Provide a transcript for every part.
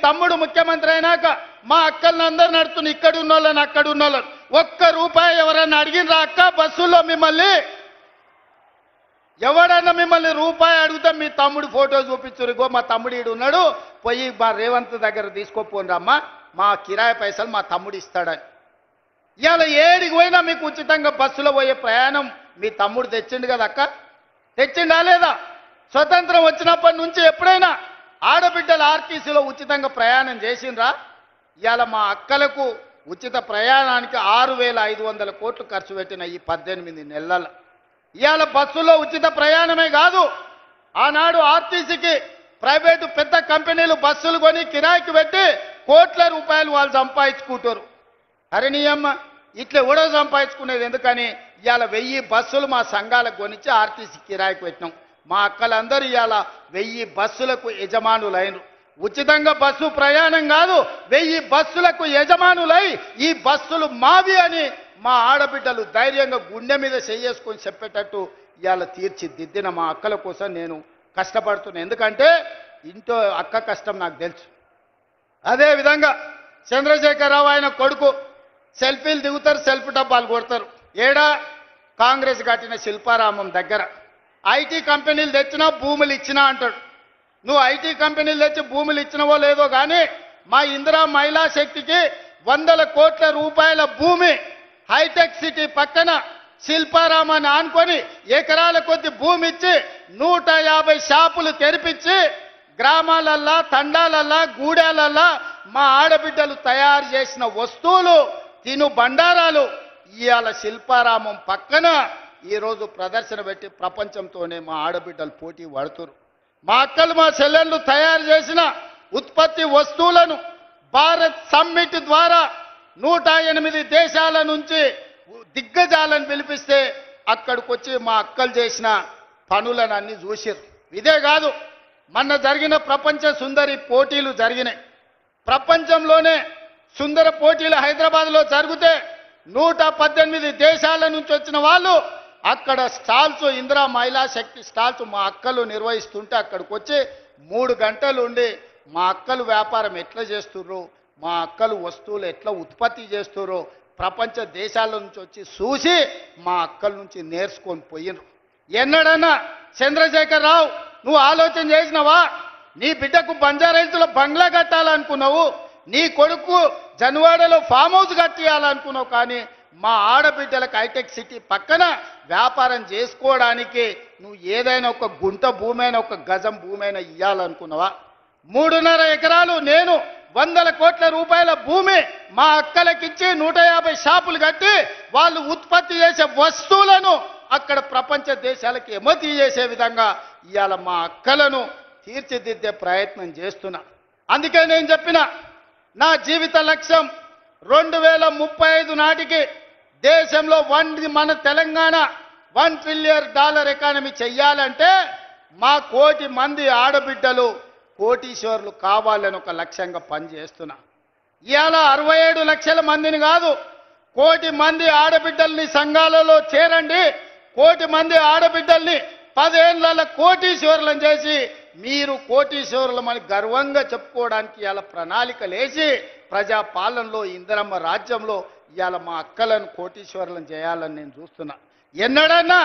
తమ్ముడు ముఖ్యమంత్రి అయినాక మా అక్కల్ని అందరు నడుతున్న ఇక్కడ ఉన్న వాళ్ళని అక్కడ ఉన్న వాళ్ళని ఒక్క రూపాయి ఎవరన్నా అడిగినరా అక్క బస్సుల్లో మిమ్మల్ని ఎవడన్నా మిమ్మల్ని రూపాయి అడిగితే మీ తమ్ముడు ఫోటో చూపించురు గో మా తమ్ముడు ఈడు ఉన్నాడు పోయి మా రేవంత్ దగ్గర తీసుకోపోను రమ్మా మా కిరాయి పైసలు మా తమ్ముడు ఇస్తాడని ఇవాళ ఏడికి పోయినా మీకు ఉచితంగా బస్సులో పోయే ప్రయాణం మీ తమ్ముడు తెచ్చిండు కదా అక్క తెచ్చిండా లేదా స్వతంత్రం వచ్చినప్పటి నుంచి ఎప్పుడైనా ఆడబిడ్డలు ఆర్టీసీలో ఉచితంగా ప్రయాణం చేసిండ్రా ఇవాళ మా అక్కలకు ఉచిత ప్రయాణానికి 6,500 కోట్లు ఖర్చు పెట్టిన ఈ 18 నెలల ఇవాళ బస్సులో ఉచిత ప్రయాణమే కాదు ఆనాడు ఆర్టీసీకి ప్రైవేటు పెద్ద కంపెనీలు బస్సులు కొని కిరాయికి పెట్టి కోట్ల రూపాయలు వాళ్ళు సంపాదించుకుంటారు అరే నీ అమ్మ ఇట్లా కూడా సంపాదించుకునేది ఎందుకని ఇవాళ 1000 బస్సులు మా సంఘాలకు కొనిచ్చి ఆర్టీసీ కిరాయికి పెట్టినాం మా అక్కలందరూ ఇవాళ 1000 బస్సులకు యజమానులైనరు ఉచితంగా బస్సు ప్రయాణం కాదు 1000 బస్సులకు యజమానులై ఈ బస్సులు మావి అని మా ఆడబిడ్డలు ధైర్యంగా గుండె మీద చేసుకొని చెప్పేటట్టు ఇవాళ తీర్చిదిద్దిన మా అక్కల కోసం నేను కష్టపడుతున్నా ఎందుకంటే ఇంట్లో అక్క కష్టం నాకు తెలుసు అదేవిధంగా చంద్రశేఖరరావు ఆయన కొడుకు సెల్ఫీలు దిగుతారు సెల్ఫీ డబ్బాలు కొడతారు ఏడా కాంగ్రెస్ కట్టిన శిల్పారామం దగ్గర ఐటీ కంపెనీలు తెచ్చినా భూములు ఇచ్చినా అంటాడు నువ్వు ఐటీ కంపెనీలు తెచ్చి భూములు ఇచ్చినవో లేదో కానీ మా ఇందిరా మహిళా శక్తికి 100 కోట్ల రూపాయల భూమి హైటెక్ సిటీ పక్కన శిల్పారామాన్ని ఆనుకొని ఎకరాల కొద్ది భూమి ఇచ్చి 150 షాపులు తెరిపించి గ్రామాలల్లా తండాలల్లా గూడాలల్లా మా ఆడబిడ్డలు తయారు చేసిన వస్తువులు తిను బండారాలు ఇవాళ శిల్పారామం పక్కన ఈరోజు ప్రదర్శన పెట్టి ప్రపంచంతోనే మా ఆడబిడ్డలు పోటీ పడుతున్నారు మా అక్కలు మా చెల్లెళ్ళు తయారు చేసిన ఉత్పత్తి వస్తువులను భారత్ సమ్మిట్ ద్వారా 108 దేశాల నుంచి దిగ్గజాలను పిలిపిస్తే అక్కడికి వచ్చి మా అక్కలు చేసిన పనులను అన్ని చూసిరు ఇదే కాదు మొన్న జరిగిన ప్రపంచ సుందరి పోటీలు జరిగినాయి ప్రపంచంలోనే సుందర పోటీలు హైదరాబాద్లో జరిగితే 118 దేశాల నుంచి వచ్చిన వాళ్ళు అక్కడ స్టాల్స్ ఇందిరా మహిళా శక్తి స్టాల్స్ మా అక్కలు నిర్వహిస్తుంటే అక్కడికి వచ్చి 3 గంటలు ఉండి మా అక్కలు వ్యాపారం ఎట్లా చేస్తుర్రు మా అక్కలు వస్తువులు ఎట్లా ఉత్పత్తి చేస్తుర్రు ప్రపంచ దేశాల నుంచి వచ్చి చూసి మా అక్కల నుంచి నేర్చుకొని పోయినరు ఎన్నడన్నా చంద్రశేఖరరావు నువ్వు ఆలోచన చేసినవా నీ బిడ్డకు బంజారాహిల్స్లో బంగ్లా కట్టాలనుకున్నావు నీ కొడుకు జన్వాడలో ఫామ్ హౌస్ కట్టియాలనుకున్నావు కానీ మా ఆడబిడ్డలకు హైటెక్ సిటీ పక్కన వ్యాపారం చేసుకోవడానికి నువ్వు ఏదైనా ఒక గుంట భూమి అయినా ఒక గజం భూమి అయినా ఇవ్వాలనుకున్నావా 3.5 ఎకరాలు నేను 100 కోట్ల రూపాయల భూమి మా అక్కలకిచ్చి 150 షాపులు కట్టి వాళ్ళు ఉత్పత్తి చేసే వస్తువులను అక్కడ ప్రపంచ దేశాలకు ఎగుమతి చేసే విధంగా ఇవాళ మా అక్కలను తీర్చిదిద్దే ప్రయత్నం చేస్తున్నా అందుకే నేను చెప్పిన నా జీవిత లక్ష్యం 2035 నాటికి దేశంలో మన తెలంగాణ $1 ట్రిలియన్ ఎకానమీ చెయ్యాలంటే మా 1 కోటి మంది ఆడబిడ్డలు కోటీశ్వర్లు కావాలని ఒక లక్ష్యంగా పనిచేస్తున్నా ఇవాళ 67 లక్షల మందిని కాదు 1 కోటి మంది ఆడబిడ్డల్ని సంఘాలలో చేరండి 1 కోటి మంది ఆడబిడ్డల్ని 10 ఏళ్ల కోటీశ్వర్లను చేసి మీరు కోటీశ్వరులమని గర్వంగా చెప్పుకోవడానికి ఇవాళ ప్రణాళికలు వేసి ప్రజాపాలనలో ఇందిరమ్మ రాజ్యంలో ఇవాళ మా అక్కలను కోటీశ్వరులను చేయాలని నేను చూస్తున్నా ఎన్నడన్నా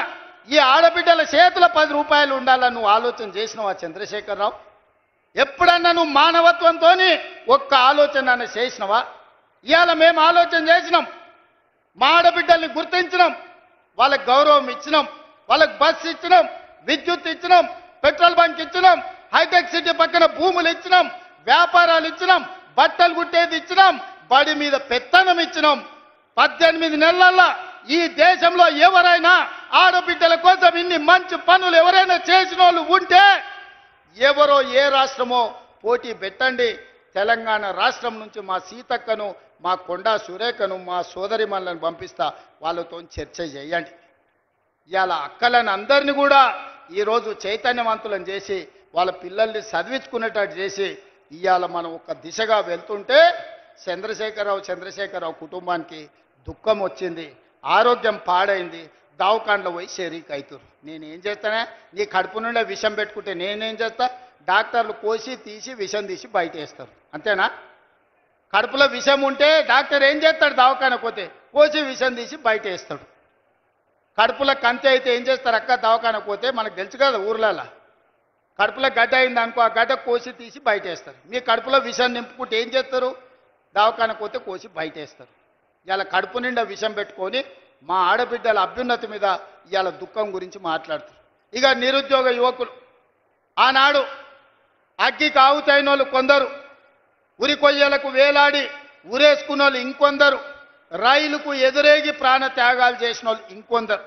ఈ ఆడబిడ్డల చేతుల 10 రూపాయలు ఉండాలని నువ్వు ఆలోచన చేసినావా చంద్రశేఖరరావు ఎప్పుడన్నా నువ్వు మానవత్వంతో ఒక్క ఆలోచన చేసినవా ఇవాళ మేము ఆలోచన చేసినాం మా ఆడబిడ్డల్ని గుర్తించినాం వాళ్ళకి గౌరవం ఇచ్చినాం వాళ్ళకి బస్సు ఇచ్చినాం విద్యుత్ ఇచ్చినాం పెట్రోల్ బంక్ ఇచ్చినాం హైటెక్ సిటీ పక్కన భూములు ఇచ్చినాం వ్యాపారాలు ఇచ్చినాం బట్టలు కుట్టేది ఇచ్చినాం బడి మీద పెత్తనం ఇచ్చినాం 18 నెలల్లో ఈ దేశంలో ఎవరైనా ఆడబిడ్డల కోసం ఇన్ని మంచి పనులు ఎవరైనా చేసిన వాళ్ళు ఉంటే ఎవరో ఏ రాష్ట్రమో పోటీ పెట్టండి తెలంగాణ రాష్ట్రం నుంచి మా సీతక్కను మా కొండా సురేఖను మా సోదరిమణులను పంపిస్తా వాళ్ళతో చర్చ చేయండి ఇవాళ అక్కలను అందరినీ కూడా ఈరోజు చైతన్యవంతులను చేసి వాళ్ళ పిల్లల్ని చదివించుకునేటట్టు చేసి ఇవాళ మనం ఒక దిశగా వెళ్తుంటే చంద్రశేఖరరావు కుటుంబానికి దుఃఖం వచ్చింది ఆరోగ్యం పాడైంది దవాఖానలో పోయి షరీక్ అవుతారు నేనేం చేస్తానే నీ కడుపు నుండే విషం పెట్టుకుంటే నేనేం చేస్తా డాక్టర్లు కోసి తీసి విషం తీసి బయట వేస్తారు. అంతేనా? కడుపులో విషం ఉంటే డాక్టర్ ఏం చేస్తాడు? దవాఖానకు పోతే కోసి విషం తీసి బయట వేస్తాడు. కడుపులో కంతి అయితే ఏం చేస్తారు? అక్క దవాఖానకు పోతే మనకు తెలుసు కదా ఊర్లలో, కడుపులో గడ్డ అయింది అనుకో, ఆ గడ్డ కోసి తీసి బయట వేస్తారు. మీ కడుపులో విషం నింపుకుంటే ఏం చేస్తారు? దవాఖానకు పోతే కోసి బయట వేస్తారు. ఇలా కడుపు నిండా విషం పెట్టుకొని మా ఆడబిడ్డల అభ్యున్నతి మీద ఇవాళ దుఃఖం గురించి మాట్లాడుతారు. ఇక నిరుద్యోగ యువకులు ఆనాడు అగ్గికి ఆవుతైన వాళ్ళు కొందరు, ఉరి కొయ్యలకు వేలాడి ఉరేసుకున్న వాళ్ళు ఇంకొందరు, రైలుకు ఎదురేగి ప్రాణ త్యాగాలు చేసిన వాళ్ళు ఇంకొందరు.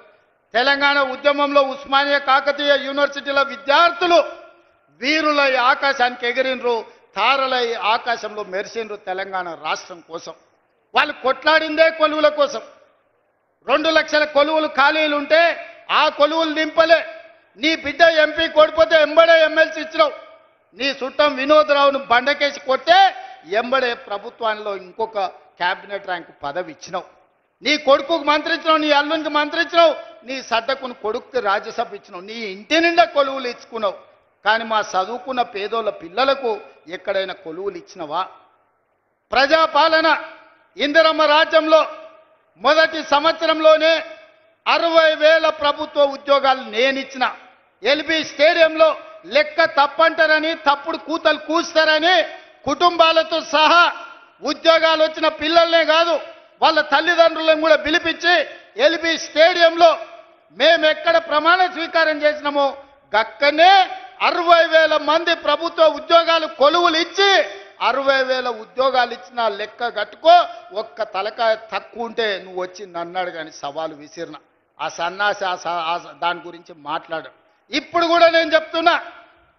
తెలంగాణ ఉద్యమంలో ఉస్మానియా కాకతీయ యూనివర్సిటీల విద్యార్థులు వీరులై ఆకాశానికి ఎగిరినరు, తారలై ఆకాశంలో మెరిసినరు తెలంగాణ రాష్ట్రం కోసం. వాళ్ళు కొట్లాడిందే కొలువుల కోసం. 2 లక్షల కొలువులు ఖాళీలు ఉంటే ఆ కొలువులు నింపలే. నీ బిడ్డ ఎంపీ కొడిపోతే ఎంబడే ఎమ్మెల్సీ ఇచ్చినావు. నీ చుట్టం వినోదరావును బండకేసి కొట్టే ఎంబడే ప్రభుత్వంలో ఇంకొక క్యాబినెట్ ర్యాంకు పదవి ఇచ్చినావు. నీ కొడుకుకు మంత్రి ఇచ్చినావు, నీ అల్లునికి మంత్రి ఇచ్చినావు, నీ సడ్డకుని కొడుకుకి రాజ్యసభ ఇచ్చినావు, నీ ఇంటి నిండా కొలువులు ఇచ్చుకున్నావు. కానీ మా చదువుకున్న పేదోళ్ళ పిల్లలకు ఎక్కడైనా కొలువులు ఇచ్చినవా? ప్రజాపాలన ఇందిరమ్మ రాజ్యంలో మొదటి సంవత్సరంలోనే 60,000 ప్రభుత్వ ఉద్యోగాలు నేనిచ్చిన. ఎల్బీ స్టేడియంలో లెక్క తప్పంటారని, తప్పుడు కూతలు కూస్తారని కుటుంబాలతో సహా ఉద్యోగాలు వచ్చిన పిల్లల్నే కాదు వాళ్ళ తల్లిదండ్రులను కూడా పిలిపించి ఎల్బీ స్టేడియంలో మేమెక్కడ ప్రమాణ స్వీకారం చేసినామో గక్కనే 60,000 మంది ప్రభుత్వ ఉద్యోగాలు కొలువులు ఇచ్చి 60,000 ఉద్యోగాలు ఇచ్చిన లెక్క కట్టుకో. ఒక్క తలకాయ తక్కువ ఉంటే నువ్వు వచ్చి నన్నాడు కానీ సవాలు విసిరిన ఆ సన్నాసి దాని గురించి మాట్లాడు. ఇప్పుడు కూడా నేను చెప్తున్నా,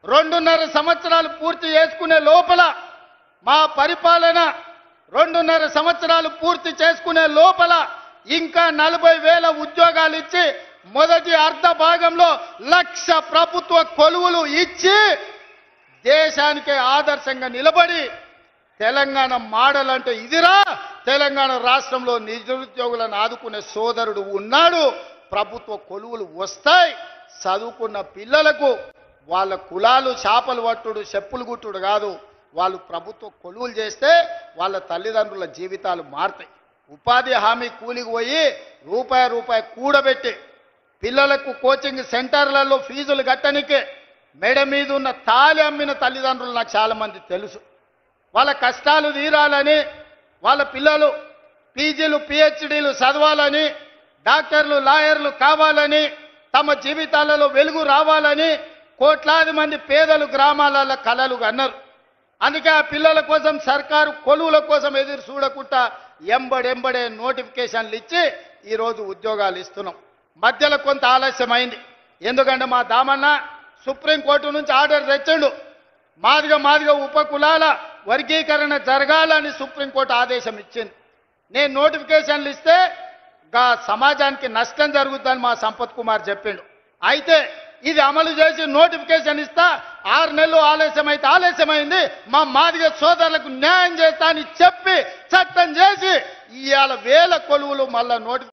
2.5 సంవత్సరాలు పూర్తి చేసుకునే లోపల మా పరిపాలన 2.5 సంవత్సరాలు పూర్తి చేసుకునే లోపల ఇంకా 40,000 ఉద్యోగాలు ఇచ్చి మొదటి అర్ధ భాగంలో 1,00,000 ప్రభుత్వ కొలువులు ఇచ్చి దేశానికే ఆదర్శంగా నిలబడి తెలంగాణ మోడల్ అంటే ఇదిరా, తెలంగాణ రాష్ట్రంలో నిరుద్యోగులను ఆదుకునే సోదరుడు ఉన్నాడు, ప్రభుత్వ కొలువులు వస్తాయి, చదువుకున్న పిల్లలకు వాళ్ళ కులాలు చేపలు పట్టుడు చెప్పులు గుట్టుడు కాదు, వాళ్ళు ప్రభుత్వ కొలువులు చేస్తే వాళ్ళ తల్లిదండ్రుల జీవితాలు మారుతాయి. ఉపాధి హామీ కూలికి పోయి రూపాయి కూడబెట్టి పిల్లలకు కోచింగ్ సెంటర్లలో ఫీజులు కట్టనికే మెడ మీద ఉన్న తాళి అమ్మిన తల్లిదండ్రులు నాకు చాలామంది తెలుసు. వాళ్ళ కష్టాలు తీరాలని, వాళ్ళ పిల్లలు పీజీలు పిహెచ్డీలు చదవాలని, డాక్టర్లు లాయర్లు కావాలని, తమ జీవితాలలో వెలుగు రావాలని కోట్లాది మంది పేదలు గ్రామాలలో కలలు అన్నారు. అందుకే ఆ పిల్లల కోసం సర్కారు కొలువుల కోసం ఎదురు చూడకుండా ఎంబడెంబడే నోటిఫికేషన్లు ఇచ్చి ఈరోజు ఉద్యోగాలు ఇస్తున్నాం. మధ్యలో కొంత ఆలస్యమైంది, ఎందుకంటే మా దామన్న సుప్రీంకోర్టు నుంచి ఆర్డర్ తెచ్చిండు. మాదిగా ఉపకులాల వర్గీకరణ జరగాలని సుప్రీంకోర్టు ఆదేశం ఇచ్చింది. నేను నోటిఫికేషన్లు ఇస్తే సమాజానికి నష్టం జరుగుతుందని మా సంపత్ కుమార్ చెప్పిండు. అయితే ఇది అమలు చేసి నోటిఫికేషన్ ఇస్తా 6 నెలలు ఆలస్యమైంది, మా మాదిగ సోదరులకు న్యాయం చేస్తా అని చెప్పి చట్టం చేసి ఇవాళ 1000 కొలువులు మళ్ళా నోటిఫికేషన్